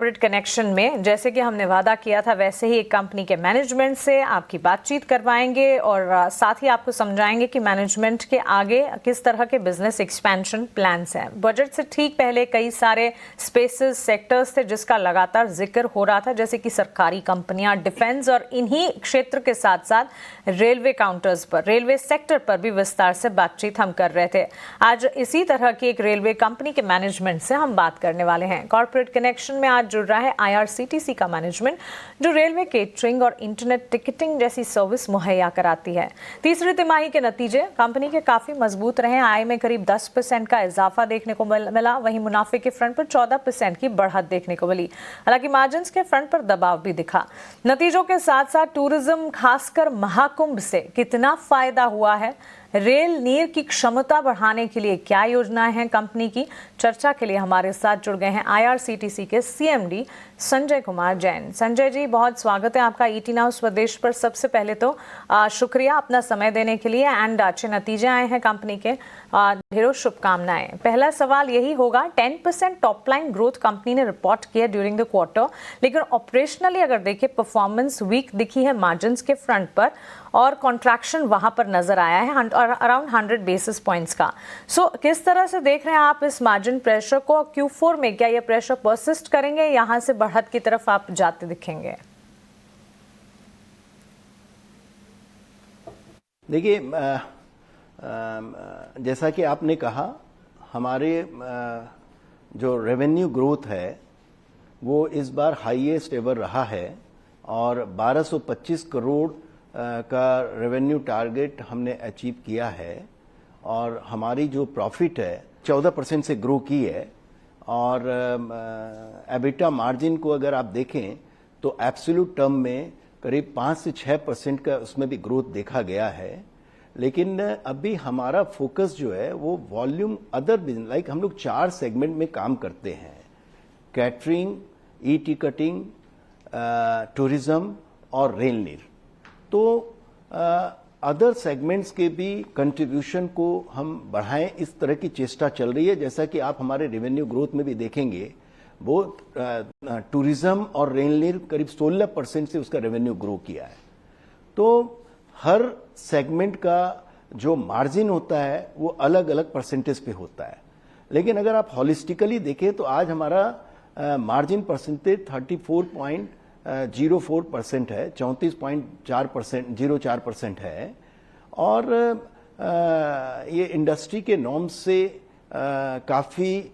Corporate connection में जैसे कि हमने वादा किया था वैसे ही एक कंपनी के मैनेजमेंट से आपकी बातचीत करवाएंगे और साथ ही आपको समझाएंगे कि मैनेजमेंट के आगे किस तरह के बिजनेस एक्सपेंशन प्लान्स हैं। बजट से ठीक पहले कई सारे स्पेसेस सेक्टर्स थे जिसका लगातार जिक्र हो रहा था, जैसे कि सरकारी कंपनियां, डिफेंस और इन्हीं क्षेत्र के साथ साथ रेलवे काउंटर्स पर, रेलवे सेक्टर पर भी विस्तार से बातचीत हम कर रहे थे। आज इसी तरह की एक रेलवे कंपनी के मैनेजमेंट से हम बात करने वाले हैं। कॉर्पोरेट कनेक्शन में आज जुड़ रहा है IRCTC का मैनेजमेंट, जो रेलवे केटरिंग और इंटरनेट टिकटिंग जैसी सर्विस मुहैया कराती है। तीसरी तिमाही के नतीजे कंपनी के काफी मजबूत रहे। आय में करीब 10% का इजाफा देखने को मिला, वहीं मुनाफे के फ्रंट पर 14% की बढ़त देखने को मिली। हालांकि मार्जिन के फ्रंट पर दबाव भी दिखा। नतीजों के साथ साथ टूरिज्म, खासकर महाकुंभ से कितना फायदा हुआ है, रेल नीर की क्षमता बढ़ाने के लिए क्या योजनाएं हैं कंपनी की, चर्चा के लिए हमारे साथ जुड़ गए हैं IRCTC के CMD संजय कुमार जैन। संजय जी, बहुत स्वागत है आपका ET नाउ स्वदेश पर। सबसे पहले तो शुक्रिया अपना समय देने के लिए एंड अच्छे नतीजे आए हैं कंपनी के, ढेरों शुभकामनाएं। पहला सवाल यही होगा, 10% टॉप लाइन ग्रोथ कंपनी ने रिपोर्ट किया ड्यूरिंग द क्वार्टर, लेकिन ऑपरेशनली अगर देखें परफॉर्मेंस वीक दिखी है मार्जिन के फ्रंट पर और कॉन्ट्रैक्शन वहां पर नजर आया है अराउंड 100 बेसिस पॉइंट्स का। सो किस तरह से देख रहे हैं आप इस मार्जिन प्रेशर को? Q4 में क्या ये प्रेशर परसिस्ट करेंगे, यहां से बढ़त की तरफ आप जाते दिखेंगे? देखिए, जैसा कि आपने कहा, हमारे जो रेवेन्यू ग्रोथ है वो इस बार हाईएस्ट एवर रहा है और 1225 करोड़ का रेवेन्यू टारगेट हमने अचीव किया है और हमारी जो प्रॉफिट है 14% से ग्रो की है और एबिटा मार्जिन को अगर आप देखें तो एब्सोल्यूट टर्म में करीब 5 से 6% का उसमें भी ग्रोथ देखा गया है। लेकिन अभी हमारा फोकस जो है वो वॉल्यूम अदर बिजनेस, लाइक हम लोग 4 सेगमेंट में काम करते हैं, कैटरिंग, ई टिकटिंग, टूरिज्म और रेल नीर। तो अदर सेगमेंट्स के भी कंट्रीब्यूशन को हम बढ़ाएं, इस तरह की चेष्टा चल रही है। जैसा कि आप हमारे रेवेन्यू ग्रोथ में भी देखेंगे, वो टूरिज्म और रेल नीर करीब 16% से उसका रेवेन्यू ग्रो किया है। तो हर सेगमेंट का जो मार्जिन होता है वो अलग अलग परसेंटेज पे होता है। लेकिन अगर आप हॉलिस्टिकली देखें तो आज हमारा मार्जिन परसेंटेज 34.04% है, 34.04% है और ये इंडस्ट्री के नॉर्म्स से काफी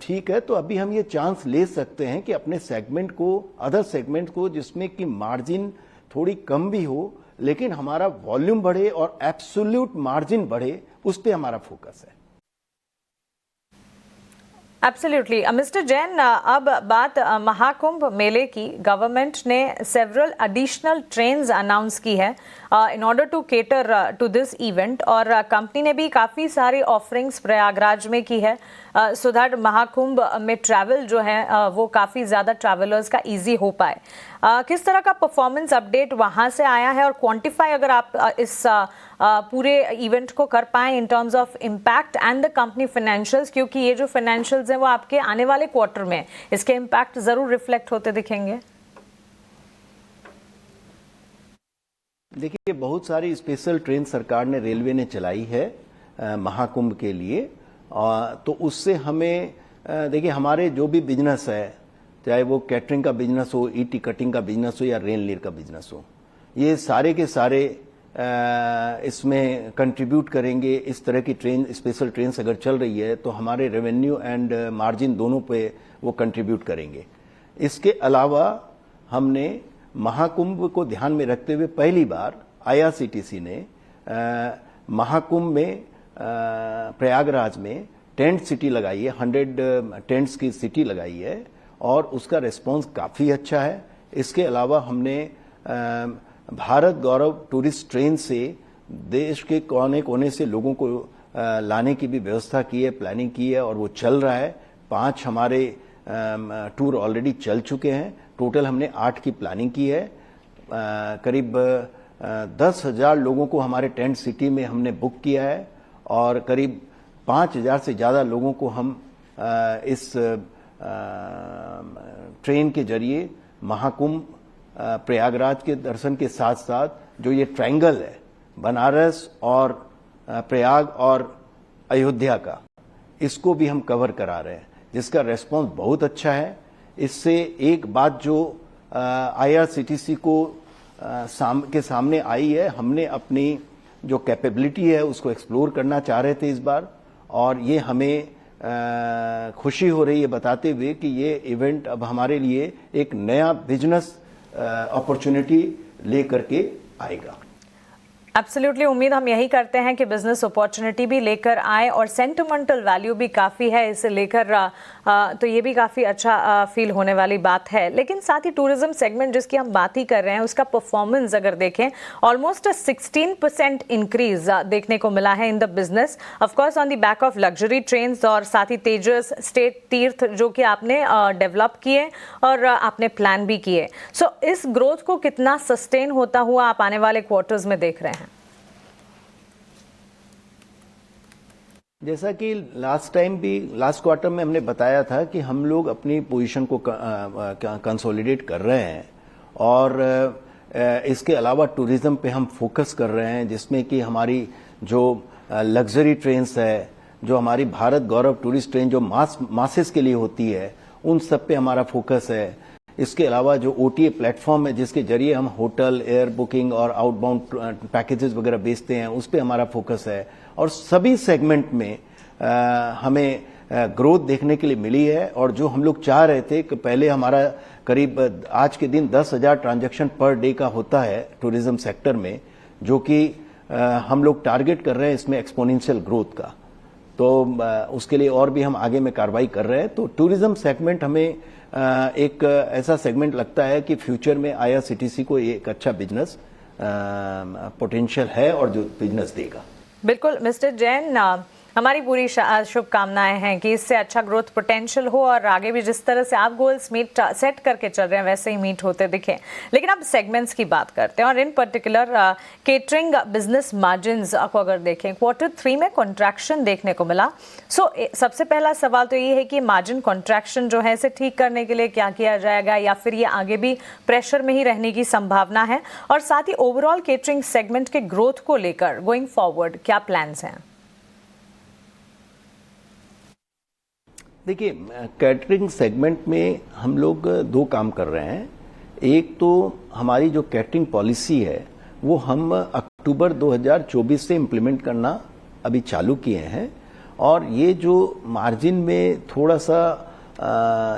ठीक है। तो अभी हम ये चांस ले सकते हैं कि अपने सेगमेंट को, अदर सेगमेंट को जिसमें कि मार्जिन थोड़ी कम भी हो लेकिन हमारा वॉल्यूम बढ़े और एब्सोल्यूट मार्जिन बढ़े, उस पे हमारा फोकस है। एब्सोल्युटली मिस्टर जैन, अब बात महाकुंभ मेले की। गवर्नमेंट ने सेवरल एडिशनल ट्रेन्स अनाउंस की है in order to cater to this event और कंपनी ने भी काफ़ी सारी ऑफरिंग्स प्रयागराज में की है सो दैट महाकुंभ में ट्रैवल जो है वो काफ़ी ज़्यादा ट्रैवलर्स का इजी हो पाए। किस तरह का परफॉर्मेंस अपडेट वहाँ से आया है और क्वांटिफाई अगर आप इस पूरे इवेंट को कर पाएं in terms of impact and the company financials, क्योंकि ये जो फाइनेंशियल्स हैं वो आपके आने वाले क्वार्टर में इसके इम्पैक्ट जरूर रिफ्लेक्ट होते दिखेंगे। देखिए, बहुत सारी स्पेशल ट्रेन सरकार ने, रेलवे ने चलाई है महाकुंभ के लिए, तो उससे हमें देखिए हमारे जो भी बिजनेस है, चाहे वो कैटरिंग का बिजनेस हो, ई टिकटिंग का बिजनेस हो या रेल नीर का बिजनेस हो, ये सारे के सारे इसमें कंट्रीब्यूट करेंगे। इस तरह की ट्रेन, स्पेशल ट्रेन अगर चल रही है तो हमारे रेवेन्यू एंड मार्जिन दोनों पे वो कंट्रीब्यूट करेंगे। इसके अलावा हमने महाकुंभ को ध्यान में रखते हुए पहली बार IRCTC ने महाकुंभ में प्रयागराज में टेंट सिटी लगाई है, 100 टेंट्स की सिटी लगाई है और उसका रिस्पांस काफ़ी अच्छा है। इसके अलावा हमने भारत गौरव टूरिस्ट ट्रेन से देश के कोने कोने से लोगों को लाने की भी व्यवस्था की है, प्लानिंग की है और वो चल रहा है। 5 हमारे टूर ऑलरेडी चल चुके हैं, टोटल हमने 8 की प्लानिंग की है। करीब 10,000 लोगों को हमारे टेंट सिटी में हमने बुक किया है और करीब 5,000 से ज़्यादा लोगों को हम इस ट्रेन के जरिए महाकुंभ प्रयागराज के दर्शन के साथ साथ जो ये ट्रायंगल है बनारस और प्रयाग और अयोध्या का, इसको भी हम कवर करा रहे हैं, जिसका रेस्पॉन्स बहुत अच्छा है। इससे एक बात जो IRCTC को के सामने आई है, हमने अपनी जो कैपेबिलिटी है उसको एक्सप्लोर करना चाह रहे थे इस बार, और ये हमें खुशी हो रही है बताते हुए कि ये इवेंट अब हमारे लिए एक नया बिजनेस अपॉर्चुनिटी लेकर के आएगा। एब्सोल्युटली, उम्मीद हम यही करते हैं कि बिजनेस अपॉर्चुनिटी भी लेकर आए और सेंटिमेंटल वैल्यू भी काफ़ी है इसे लेकर, तो ये भी काफ़ी अच्छा फील होने वाली बात है। लेकिन साथ ही टूरिज्म सेगमेंट जिसकी हम बात ही कर रहे हैं, उसका परफॉर्मेंस अगर देखें, ऑलमोस्ट 16% इंक्रीज देखने को मिला है in the business, of course on the back of luxury trains और साथ ही तेजस, स्टेट तीर्थ जो कि आपने डेवलप किए और आपने प्लान भी किए। सो इस ग्रोथ को कितना सस्टेन होता हुआ आप आने वाले क्वार्टर्स में देख रहे हैं? जैसा कि लास्ट क्वार्टर में हमने बताया था कि हम लोग अपनी पोजीशन को कंसोलिडेट कर रहे हैं, और इसके अलावा टूरिज्म पे हम फोकस कर रहे हैं, जिसमें कि हमारी जो लग्जरी ट्रेन्स है, जो हमारी भारत गौरव टूरिस्ट ट्रेन जो मासेस के लिए होती है, उन सब पे हमारा फोकस है। इसके अलावा जो OTA प्लेटफॉर्म है जिसके जरिए हम होटल, एयर बुकिंग और आउटबाउंड पैकेजेस वगैरह बेचते हैं, उस पर हमारा फोकस है। और सभी सेगमेंट में हमें ग्रोथ देखने के लिए मिली है। और जो हम लोग चाह रहे थे कि पहले हमारा करीब आज के दिन 10,000 ट्रांजैक्शन पर डे का होता है टूरिज्म सेक्टर में, जो कि हम लोग टारगेट कर रहे हैं इसमें एक्सपोनेंशियल ग्रोथ का, तो उसके लिए और भी हम आगे में कार्रवाई कर रहे हैं। तो टूरिज्म सेगमेंट हमें एक ऐसा सेगमेंट लगता है कि फ्यूचर में IRCTC को एक अच्छा बिजनेस पोटेंशियल है और जो बिजनेस देगा। बिल्कुल मिस्टर जैन, हमारी पूरी शुभकामनाएं हैं कि इससे अच्छा ग्रोथ पोटेंशियल हो और आगे भी जिस तरह से आप गोल्स सेट करके चल रहे हैं वैसे ही मीट होते दिखें। लेकिन अब सेगमेंट्स की बात करते हैं और इन पर्टिकुलर केटरिंग बिजनेस मार्जिन्स को अगर देखें, Q3 में कॉन्ट्रैक्शन देखने को मिला। सो सबसे पहला सवाल तो ये है कि मार्जिन कॉन्ट्रैक्शन जो है इसे ठीक करने के लिए क्या किया जाएगा, या फिर ये आगे भी प्रेशर में ही रहने की संभावना है, और साथ ही ओवरऑल केटरिंग सेगमेंट के ग्रोथ को लेकर गोइंग फॉरवर्ड क्या प्लान्स हैं? देखिए, कैटरिंग सेगमेंट में हम लोग दो काम कर रहे हैं। एक तो हमारी जो कैटरिंग पॉलिसी है वो हम अक्टूबर 2024 से इम्प्लीमेंट करना अभी चालू किए हैं, और ये जो मार्जिन में थोड़ा सा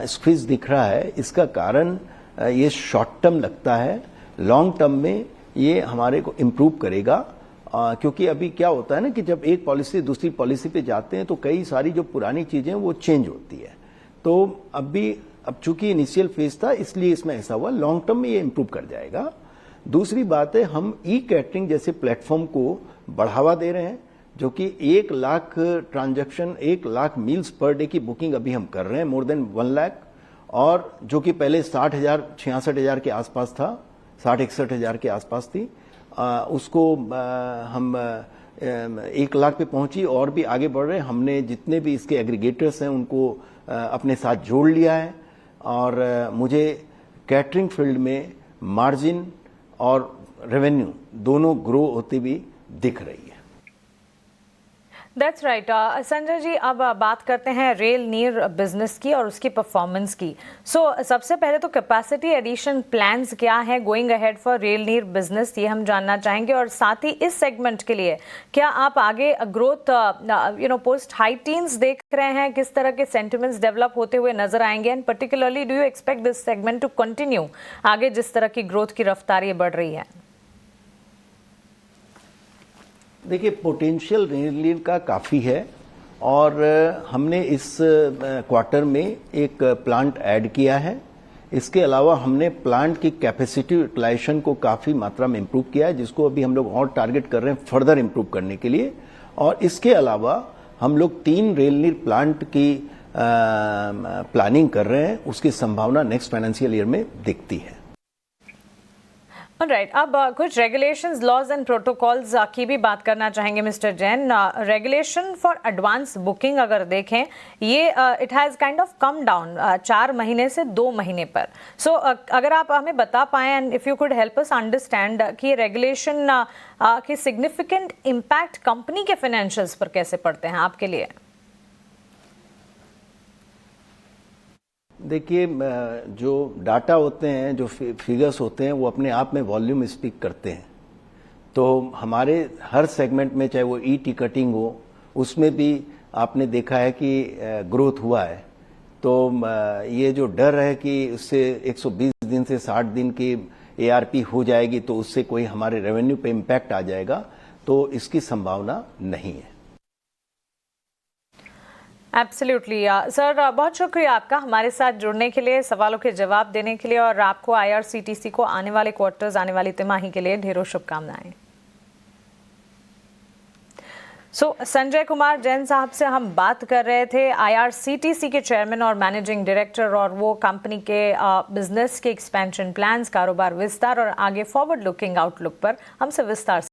स्क्वीज दिख रहा है, इसका कारण ये शॉर्ट टर्म लगता है। लॉन्ग टर्म में ये हमारे को इम्प्रूव करेगा, क्योंकि अभी क्या होता है ना कि जब एक पॉलिसी दूसरी पॉलिसी पे जाते हैं तो कई सारी जो पुरानी चीजें वो चेंज होती है। तो अब चूंकि इनिशियल फेज था इसलिए इसमें ऐसा हुआ, लॉन्ग टर्म में ये इम्प्रूव कर जाएगा। दूसरी बात है, हम कैटरिंग जैसे प्लेटफॉर्म को बढ़ावा दे रहे हैं, जो कि 1 lakh transaction, 1 lakh meals per day की बुकिंग अभी हम कर रहे हैं, मोर देन 1 लाख, और जो कि पहले 60,000 66,000 के आसपास था, 60-61,000 के आसपास थी, उसको हम 1 लाख पे पहुंची और भी आगे बढ़ रहे हैं। हमने जितने भी इसके एग्रीगेटर्स हैं उनको अपने साथ जोड़ लिया है, और मुझे कैटरिंग फील्ड में मार्जिन और रेवेन्यू दोनों ग्रो होती भी दिख रही है। That's right. संजय जी, अब बात करते हैं रेल नीर बिजनेस की और उसकी परफॉर्मेंस की। सबसे पहले तो कैपेसिटी एडिशन प्लान्स क्या है गोइंग अहेड फॉर रेल नीर बिजनेस, ये हम जानना चाहेंगे। और साथ ही इस सेगमेंट के लिए क्या आप आगे ग्रोथ पोस्ट हाई टीन्स देख रहे हैं, किस तरह के सेंटिमेंट्स डेवलप होते हुए नजर आएंगे, and particularly do you expect this segment to continue आगे जिस तरह की ग्रोथ की रफ्तार ये बढ़ रही है? देखिए, पोटेंशियल रेल नीर का काफ़ी है, और हमने इस क्वार्टर में एक प्लांट ऐड किया है। इसके अलावा हमने प्लांट की कैपेसिटी यूटिलाइजेशन को काफ़ी मात्रा में इम्प्रूव किया है, जिसको अभी हम लोग और टारगेट कर रहे हैं फर्दर इम्प्रूव करने के लिए। और इसके अलावा हम लोग 3 रेल नीर प्लांट की प्लानिंग कर रहे हैं, उसकी संभावना नेक्स्ट फाइनेंशियल ईयर में दिखती है। राइट, अब कुछ रेगुलेशंस, लॉज एंड प्रोटोकॉल्स की भी बात करना चाहेंगे mister Jain. Regulation for advance booking अगर देखें, ये it has kind of come down 4 महीने से 2 महीने पर। सो अगर आप हमें बता पाएं and if you could help us understand कि रेगुलेशन के सिग्निफिकेंट इम्पैक्ट कंपनी के फाइनेंशियल्स पर कैसे पड़ते हैं आपके लिए। देखिए, जो डाटा होते हैं, जो फिगर्स होते हैं, वो अपने आप में वॉल्यूम स्पीक करते हैं। तो हमारे हर सेगमेंट में, चाहे वो ई टिकटिंग हो, उसमें भी आपने देखा है कि ग्रोथ हुआ है। तो ये जो डर है कि उससे 120 दिन से 60 दिन की ARP हो जाएगी तो उससे कोई हमारे रेवेन्यू पे इम्पैक्ट आ जाएगा, तो इसकी संभावना नहीं है। एब्सोल्युटली सर, बहुत शुक्रिया आपका हमारे साथ जुड़ने के लिए, सवालों के जवाब देने के लिए, और आपको IRCTC को आने वाले क्वार्टर्स, आने वाली तिमाही के लिए ढेरों शुभकामनाएं। संजय कुमार जैन साहब से हम बात कर रहे थे, IRCTC के चेयरमैन और मैनेजिंग डायरेक्टर, और वो कंपनी के बिजनेस के एक्सपेंशन प्लान्स, कारोबार विस्तार और आगे फॉरवर्ड लुकिंग आउटलुक पर हमसे विस्तार